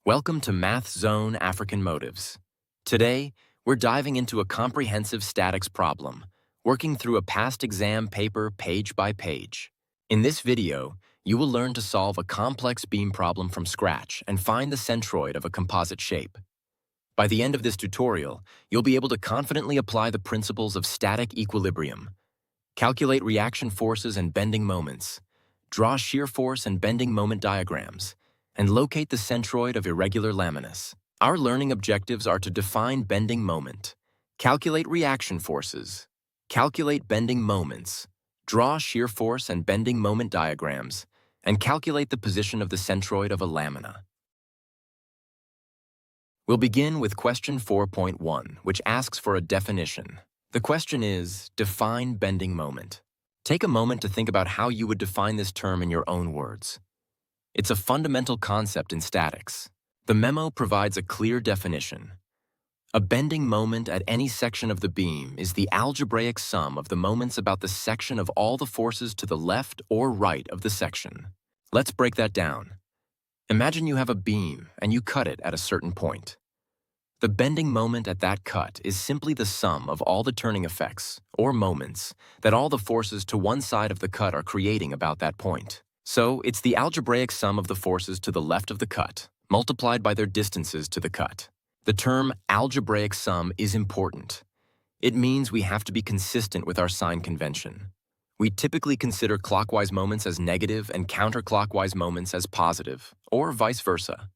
Welcome to Math Zone African Motives. Today, we're diving into a comprehensive statics problem, working through a past exam paper page by page. In this video, you will learn to solve a complex beam problem from scratch and find the centroid of a composite shape. By the end of this tutorial, you'll be able to confidently apply the principles of static equilibrium, calculate reaction forces and bending moments, draw shear force and bending moment diagrams, and locate the centroid of irregular laminus. Our learning objectives are to define bending moment, calculate reaction forces, calculate bending moments, draw shear force and bending moment diagrams, and calculate the position of the centroid of a lamina. We'll begin with question 4.1, which asks for a definition. The question is, define bending moment. Take a moment to think about how you would define this term in your own words. It's a fundamental concept in statics. The memo provides a clear definition. A bending moment at any section of the beam is the algebraic sum of the moments about the section of all the forces to the left or right of the section. Let's break that down. Imagine you have a beam and you cut it at a certain point. The bending moment at that cut is simply the sum of all the turning effects, or moments, that all the forces to one side of the cut are creating about that point. So, it's the algebraic sum of the forces to the left of the cut, multiplied by their distances to the cut. The term algebraic sum is important. It means we have to be consistent with our sign convention. We typically consider clockwise moments as negative and counterclockwise moments as positive, or vice versa.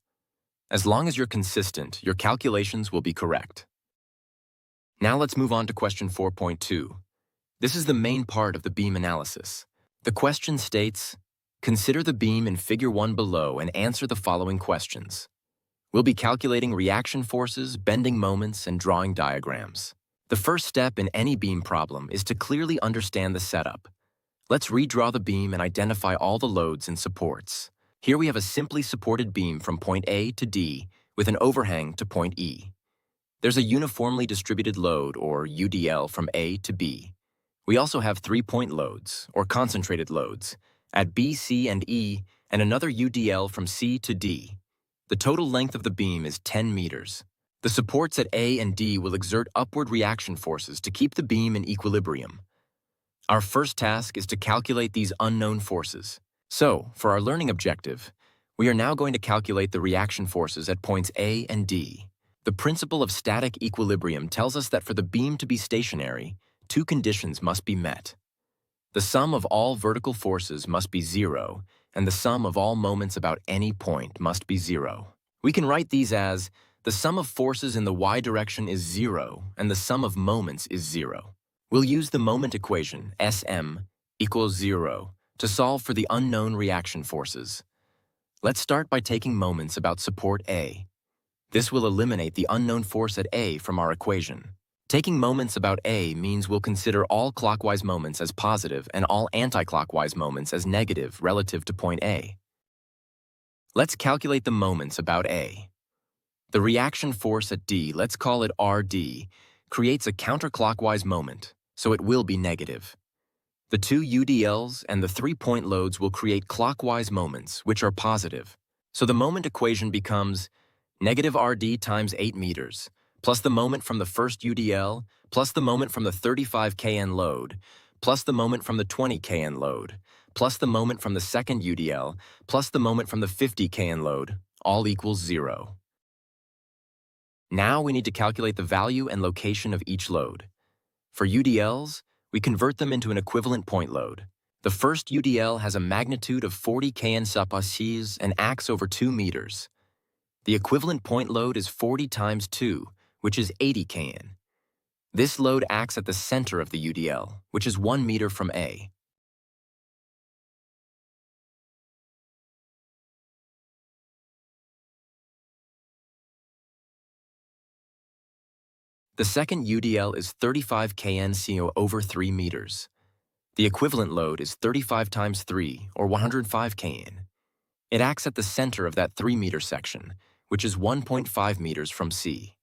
As long as you're consistent, your calculations will be correct. Now let's move on to question 4.2. This is the main part of the beam analysis. The question states, consider the beam in Figure 1 below and answer the following questions. We'll be calculating reaction forces, bending moments, and drawing diagrams. The first step in any beam problem is to clearly understand the setup. Let's redraw the beam and identify all the loads and supports. Here we have a simply supported beam from point A to D with an overhang to point E. There's a uniformly distributed load, or UDL, from A to B. We also have 3-point loads, or concentrated loads, at B, C, and E, and another UDL from C to D. The total length of the beam is 10 meters. The supports at A and D will exert upward reaction forces to keep the beam in equilibrium. Our first task is to calculate these unknown forces. So, for our learning objective, we are now going to calculate the reaction forces at points A and D. The principle of static equilibrium tells us that for the beam to be stationary, two conditions must be met. The sum of all vertical forces must be 0, and the sum of all moments about any point must be 0. We can write these as, the sum of forces in the y direction is 0, and the sum of moments is 0. We'll use the moment equation, Sm equals 0, to solve for the unknown reaction forces. Let's start by taking moments about support A. This will eliminate the unknown force at A from our equation. Taking moments about A means we'll consider all clockwise moments as positive and all anticlockwise moments as negative relative to point A. Let's calculate the moments about A. The reaction force at D, let's call it RD, creates a counterclockwise moment, so it will be negative. The two UDLs and the 3-point loads will create clockwise moments, which are positive. So the moment equation becomes negative RD times 8 meters, plus the moment from the first UDL, plus the moment from the 35 kN load, plus the moment from the 20 kN load, plus the moment from the second UDL, plus the moment from the 50 kN load, all equals 0. Now we need to calculate the value and location of each load. For UDLs, we convert them into an equivalent point load. The first UDL has a magnitude of 40 kN SAPACs and acts over 2 meters. The equivalent point load is 40 times 2, which is 80 kN. This load acts at the center of the UDL, which is 1 meter from A. The second UDL is 35 kN CO over 3 meters. The equivalent load is 35 times 3, or 105 kN. It acts at the center of that 3-meter section, which is 1.5 meters from C.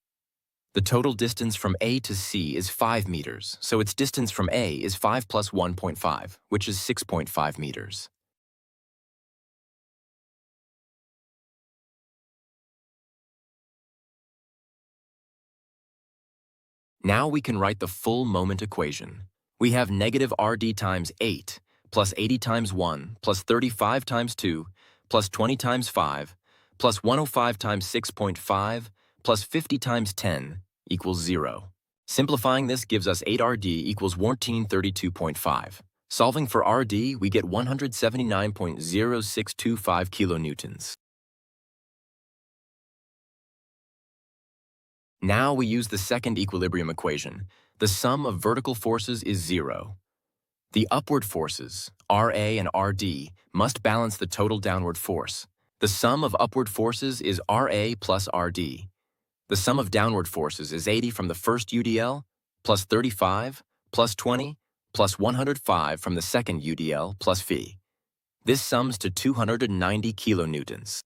The total distance from A to C is 5 meters, so its distance from A is 5 plus 1.5, which is 6.5 meters. Now we can write the full moment equation. We have negative RD times 8, plus 80 times 1, plus 35 times 2, plus 20 times 5, plus 105 times 6.5, plus 50 times 10 equals 0. Simplifying this gives us 8RD equals 1432.5. Solving for RD, we get 179.0625 kilonewtons. Now we use the second equilibrium equation. The sum of vertical forces is 0. The upward forces, RA and RD, must balance the total downward force. The sum of upward forces is RA plus RD. The sum of downward forces is 80 from the first UDL, plus 35, plus 20, plus 105 from the second UDL, plus phi. This sums to 290 kilonewtons.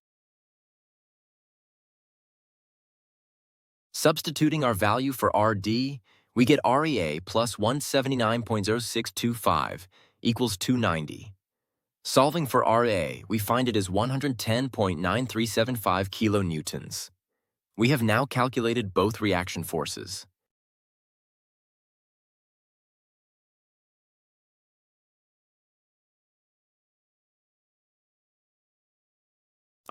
Substituting our value for RD, we get REA plus 179.0625 equals 290. Solving for RA, we find it is 110.9375 kilonewtons. We have now calculated both reaction forces.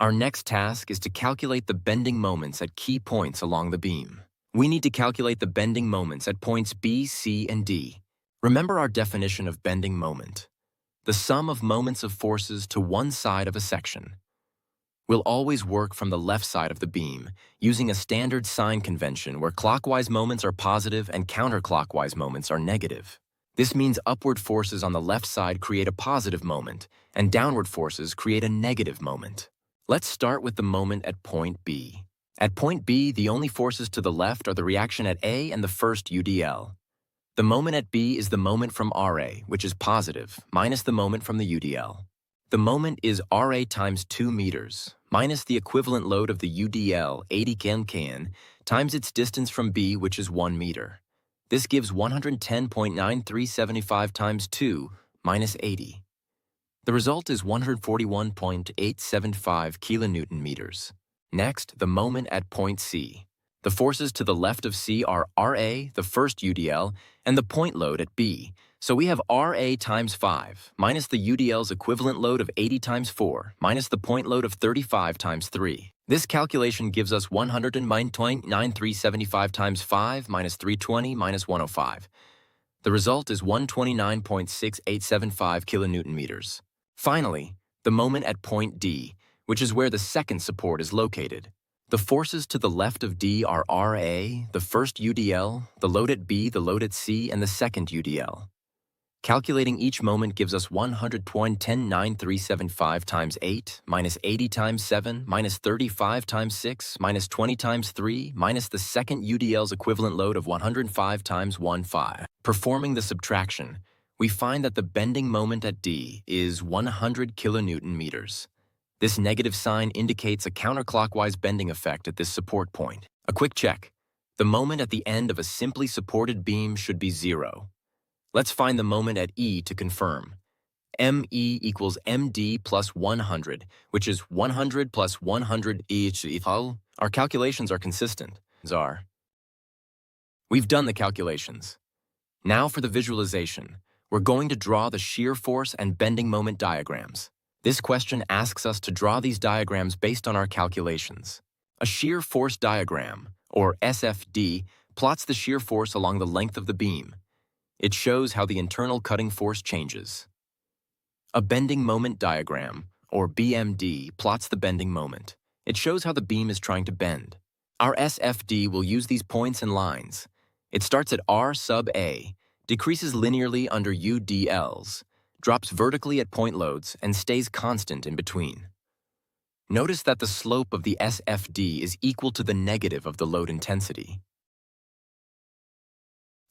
Our next task is to calculate the bending moments at key points along the beam. We need to calculate the bending moments at points B, C, and D. Remember our definition of bending moment: the sum of moments of forces to one side of a section. We'll always work from the left side of the beam, using a standard sign convention where clockwise moments are positive and counterclockwise moments are negative. This means upward forces on the left side create a positive moment, and downward forces create a negative moment. Let's start with the moment at point B. At point B, the only forces to the left are the reaction at A and the first UDL. The moment at B is the moment from RA, which is positive, minus the moment from the UDL. The moment is RA times 2 meters, minus the equivalent load of the UDL, 80 kN, times its distance from B, which is 1 meter. This gives 110.9375 times 2 minus 80. The result is 141.875 kilonewton meters. Next, the moment at point C. The forces to the left of C are RA, the first UDL, and the point load at B. So we have RA times 5, minus the UDL's equivalent load of 80 times 4, minus the point load of 35 times 3. This calculation gives us 109.9375 times 5 minus 320 minus 105. The result is 129.6875 kilonewton meters. Finally, the moment at point D, which is where the second support is located. The forces to the left of D are RA, the first UDL, the load at B, the load at C, and the second UDL. Calculating each moment gives us 110.9375 times 8, minus 80 times 7, minus 35 times 6, minus 20 times 3, minus the second UDL's equivalent load of 105 times 15. Performing the subtraction, we find that the bending moment at D is 100 kilonewton meters. This negative sign indicates a counterclockwise bending effect at this support point. A quick check. The moment at the end of a simply supported beam should be 0. Let's find the moment at E to confirm. ME equals MD plus 100, which is 100 plus 100 each equal. Our calculations are consistent. We've done the calculations. Now for the visualization. We're going to draw the shear force and bending moment diagrams. This question asks us to draw these diagrams based on our calculations. A shear force diagram, or SFD, plots the shear force along the length of the beam. It shows how the internal cutting force changes. A bending moment diagram, or BMD, plots the bending moment. It shows how the beam is trying to bend. Our SFD will use these points and lines. It starts at R sub A, decreases linearly under UDLs, drops vertically at point loads, and stays constant in between. Notice that the slope of the SFD is equal to the negative of the load intensity.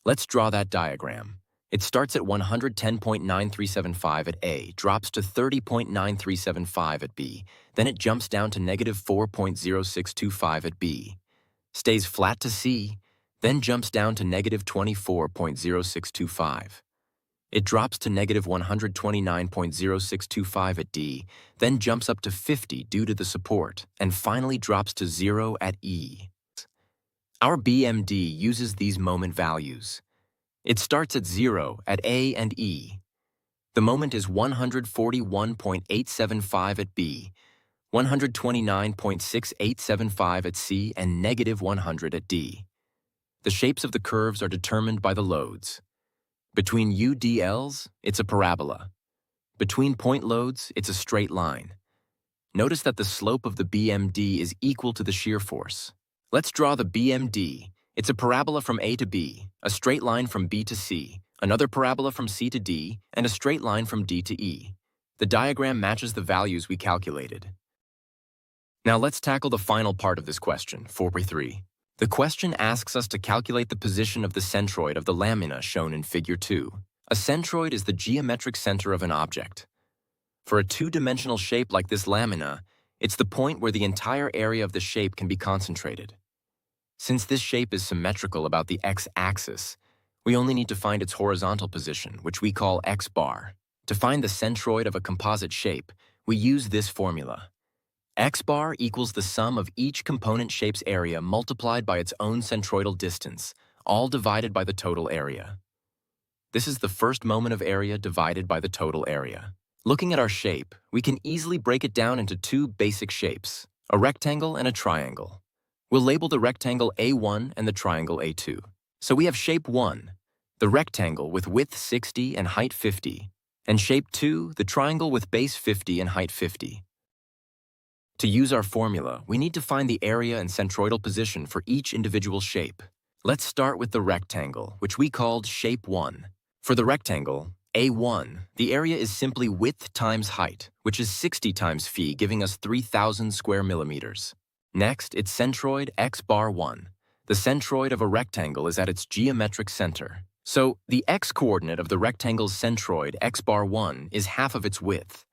Let's draw that diagram. It starts at 110.9375 at A, drops to 30.9375 at B, then it jumps down to negative 4.0625 at B, stays flat to C, then jumps down to negative 24.0625. It drops to negative 129.0625 at D, then jumps up to 50 due to the support, and finally drops to 0 at E. Our BMD uses these moment values. It starts at 0 at A and E. The moment is 141.875 at B, 129.6875 at C, and negative 100 at D. The shapes of the curves are determined by the loads. Between UDLs, it's a parabola. Between point loads, it's a straight line. Notice that the slope of the BMD is equal to the shear force. Let's draw the BMD. It's a parabola from A to B, a straight line from B to C, another parabola from C to D, and a straight line from D to E. The diagram matches the values we calculated. Now let's tackle the final part of this question, 4.3. The question asks us to calculate the position of the centroid of the lamina shown in Figure 2. A centroid is the geometric center of an object. For a two-dimensional shape like this lamina, it's the point where the entire area of the shape can be concentrated. Since this shape is symmetrical about the x-axis, we only need to find its horizontal position, which we call x-bar. To find the centroid of a composite shape, we use this formula. X-bar equals the sum of each component shape's area multiplied by its own centroidal distance, all divided by the total area. This is the first moment of area divided by the total area. Looking at our shape, we can easily break it down into two basic shapes, a rectangle and a triangle. We'll label the rectangle A1 and the triangle A2. So we have shape 1, the rectangle with width 60 and height 50, and shape 2, the triangle with base 50 and height 50. To use our formula, we need to find the area and centroidal position for each individual shape. Let's start with the rectangle, which we called shape 1. For the rectangle, A1, the area is simply width times height, which is 60 times phi, giving us 3,000 square millimeters. Next, its centroid, x bar 1. The centroid of a rectangle is at its geometric center. So, the x-coordinate of the rectangle's centroid, x bar 1, is half of its width.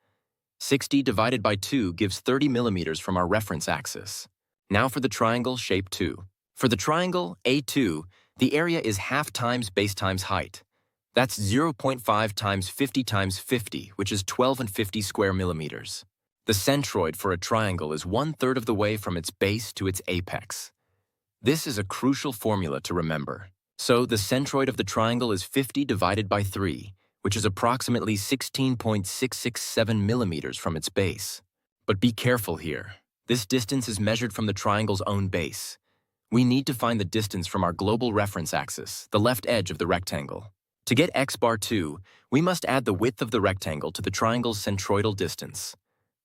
60 divided by 2 gives 30 millimeters from our reference axis. Now for the triangle, shape 2. For the triangle, A2, the area is half times base times height. That's 0.5 times 50 times 50, which is 12 and 50 square millimeters. The centroid for a triangle is 1/3 of the way from its base to its apex. This is a crucial formula to remember. So the centroid of the triangle is 50 divided by 3, which is approximately 16.667 millimeters from its base. But be careful here. This distance is measured from the triangle's own base. We need to find the distance from our global reference axis, the left edge of the rectangle. To get x bar 2, we must add the width of the rectangle to the triangle's centroidal distance.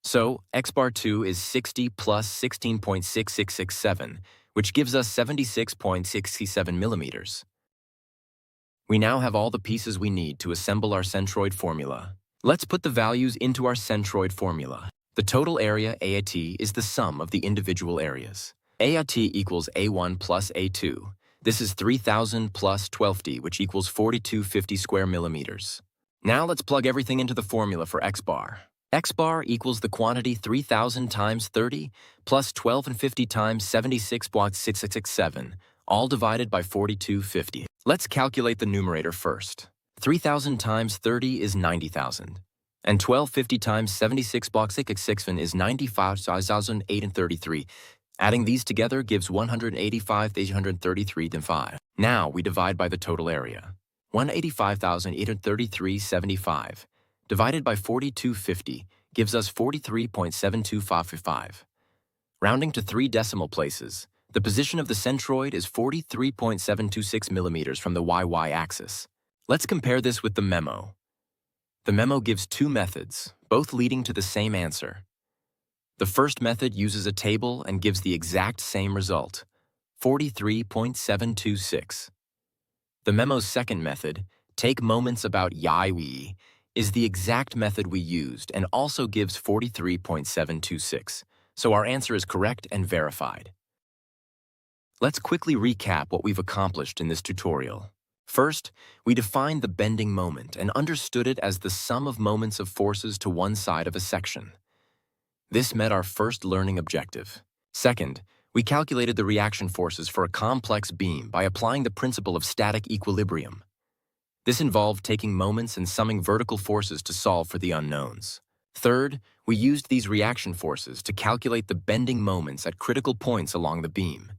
So, x bar 2 is 60 plus 16.6667, which gives us 76.67 millimeters. We now have all the pieces we need to assemble our centroid formula. Let's put the values into our centroid formula. The total area, A at T, is the sum of the individual areas. A at T equals A1 plus A2. This is 3,000 plus 12D, which equals 4250 square millimeters. Now let's plug everything into the formula for x bar. X bar equals the quantity 3,000 times 30 plus 12 and 50 times 76.6667, all divided by 4250. Let's calculate the numerator first. 3,000 times 30 is 90,000, and 1250 times 76.6667 is 95,833. Adding these together gives 185,833.5. Now we divide by the total area. 185,833.75 divided by 4250 gives us 43.7255. Rounding to 3 decimal places, the position of the centroid is 43.726 millimeters from the y-axis. Let's compare this with the memo. The memo gives 2 methods, both leading to the same answer. The first method uses a table and gives the exact same result, 43.726. The memo's second method, take moments about y, is the exact method we used and also gives 43.726, so our answer is correct and verified. Let's quickly recap what we've accomplished in this tutorial. First, we defined the bending moment and understood it as the sum of moments of forces to one side of a section. This met our first learning objective. Second, we calculated the reaction forces for a complex beam by applying the principle of static equilibrium. This involved taking moments and summing vertical forces to solve for the unknowns. Third, we used these reaction forces to calculate the bending moments at critical points along the beam.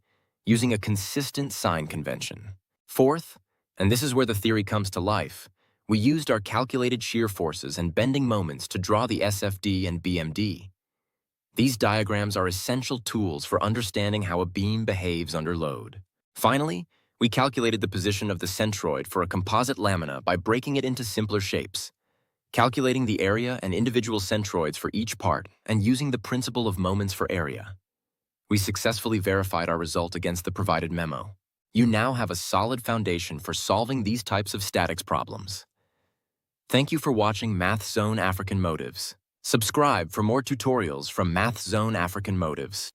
using a consistent sign convention. Fourth, and this is where the theory comes to life, we used our calculated shear forces and bending moments to draw the SFD and BMD. These diagrams are essential tools for understanding how a beam behaves under load. Finally, we calculated the position of the centroid for a composite lamina by breaking it into simpler shapes, calculating the area and individual centroids for each part, and using the principle of moments for area. We successfully verified our result against the provided memo. You now have a solid foundation for solving these types of statics problems. Thank you for watching Math Zone African Motives. Subscribe for more tutorials from Math Zone African Motives.